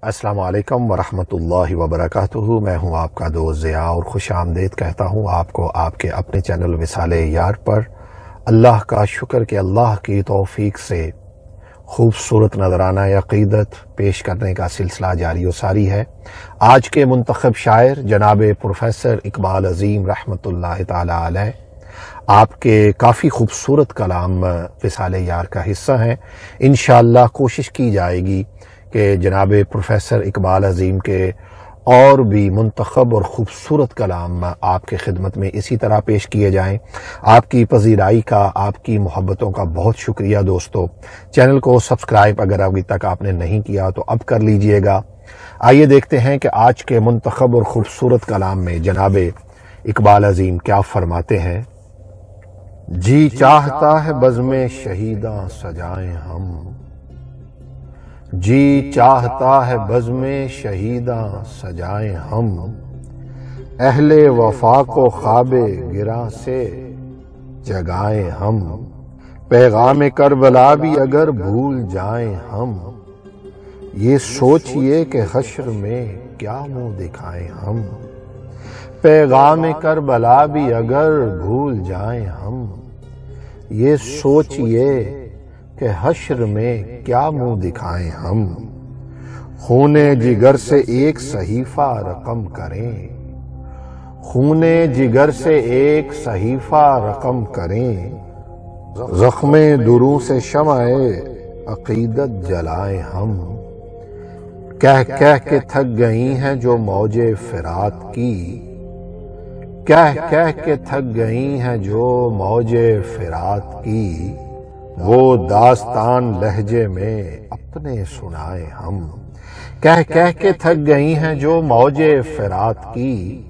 السلام علیکم ورحمۃ اللہ وبرکاتہ۔ میں ہوں آپ کا دوست ضیاء اور خوش آمدید کہتا ہوں آپ کو آپ کے اپنے چینل وصال یار پر۔ اللہ کا شکر کہ اللہ کی توفیق سے خوبصورت نذرانہ عقیدت پیش کرنے کا سلسلہ جاری و ساری ہے۔ آج کے منتخب شاعر جناب پروفیسر اقبال عظیم رحمۃ اللہ تعالی علیہ، آپ کے کافی خوبصورت کلام وصال یار کا حصہ ہیں۔ انشاءاللہ کوشش کی جائے گی کہ جناب پروفیسر اقبال عظیم کے اور بھی منتخب اور خوبصورت کلام آپ کے خدمت میں اسی طرح پیش کیے جائیں۔ آپ کی پذیرائی کا، آپ کی محبتوں کا بہت شکریہ دوستو۔ چینل کو سبسکرائب اگر ابھی تک آپ نے نہیں کیا تو اب کر لیجئے گا۔ آئیے دیکھتے ہیں کہ آج کے منتخب اور خوبصورت کلام میں جناب اقبال عظیم کیا فرماتے ہیں۔ جی چاہتا ہے بزم شہیداں سجائیں ہم، جی چاہتا ہے بزم شہیداں سجائیں ہم، اہل وفا کو خواب گراں سے جگائیں ہم، پیغام کربلا بھی اگر بھول جائیں ہم، یہ سوچئے کہ حشر میں کیا منہ دکھائیں ہم، پیغام کربلا بھی اگر بھول جائیں ہم، یہ سوچئے کہ حشر میں کیا منہ دکھائیں ہم، خون جگر سے ایک صحیفہ رقم کریں، خون جگر سے ایک صحیفہ رقم کریں، زخم دروں سے شمع عقیدت جلائیں ہم، کہہ کہہ کے تھک گئی ہیں جو موج فرات کی، کہہ کہہ کے تھک گئی ہیں جو موج فرات کی، وہ داستان لہجے میں اپنے سنائیں ہم، کہہ کہہ کے تھک گئی ہیں جو موج فرات کی،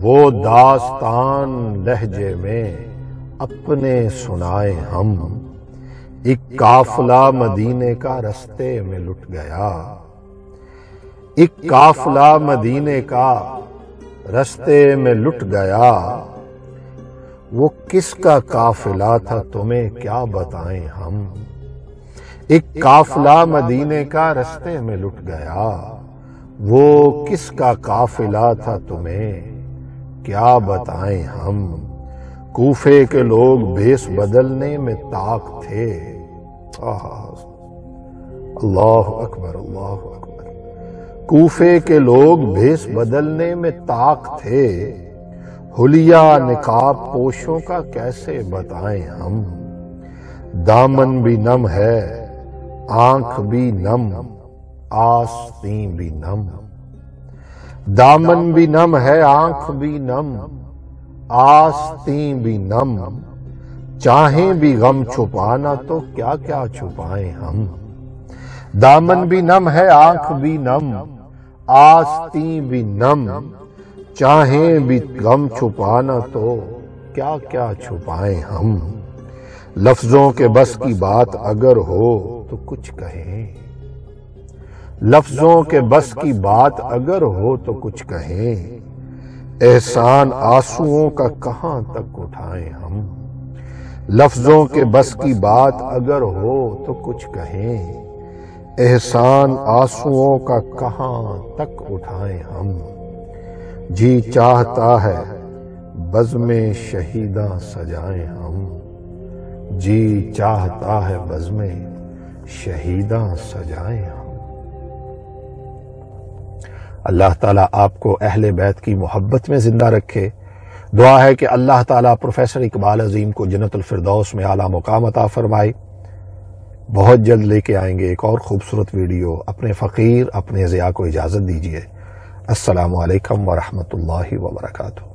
وہ داستان لہجے میں اپنے سنائیں ہم، ایک قافلہ مدینے کا رستے میں لٹ گیا، ایک قافلہ مدینے کا رستے میں لٹ گیا، وہ کس کا قافلہ تھا تمہیں کیا بتائیں ہم، ایک قافلہ مدینے کا رستے میں لٹ گیا، وہ کس کا قافلہ تھا تمہیں کیا بتائیں ہم، کوفے کے لوگ بھیس بدلنے میں طاق تھے، اللہ اکبر اللہ اکبر، کوفے کے لوگ بھیس بدلنے میں طاق تھے، حلیہ نقاب پوشوں کا کیسے بتائیں ہم، دامن بھی نم ہے آنکھ بھی نم آستین بھی نم، دامن بھی نم ہے آنکھ بھی نم آستین بھی نم، چاہیں بھی غم چھپانا تو کیا کیا چھپائیں ہم، دامن بھی نم ہے آنکھ بھی نم آستین بھی نم، چاہیں بھی غم چھپانا تو کیا کیا چھپائیں ہم، لفظوں کے بس کی بات اگر ہو تو کچھ کہیں، لفظوں کے بس کی بات اگر ہو تو کچھ کہیں، احسان آنسوؤں کا کہاں تک اٹھائیں ہم، لفظوں کے بس کی بات اگر ہو تو کچھ کہیں، احسان آنسوؤں کا کہاں تک اٹھائیں ہم، جی چاہتا ہے بزم شہیداں سجائیں ہم، جی چاہتا ہے بزم شہیداں سجائیں ہم۔ اللہ تعالیٰ آپ کو اہل بیت کی محبت میں زندہ رکھے۔ دعا ہے کہ اللہ تعالیٰ پروفیسر اقبال عظیم کو جنت الفردوس میں اعلیٰ مقام عطا فرمائے۔ بہت جلد لے کے آئیں گے ایک اور خوبصورت ویڈیو۔ اپنے فقیر اپنے ضیاء کو اجازت دیجیے۔ السلام علیکم ورحمۃ اللہ وبرکاتہ۔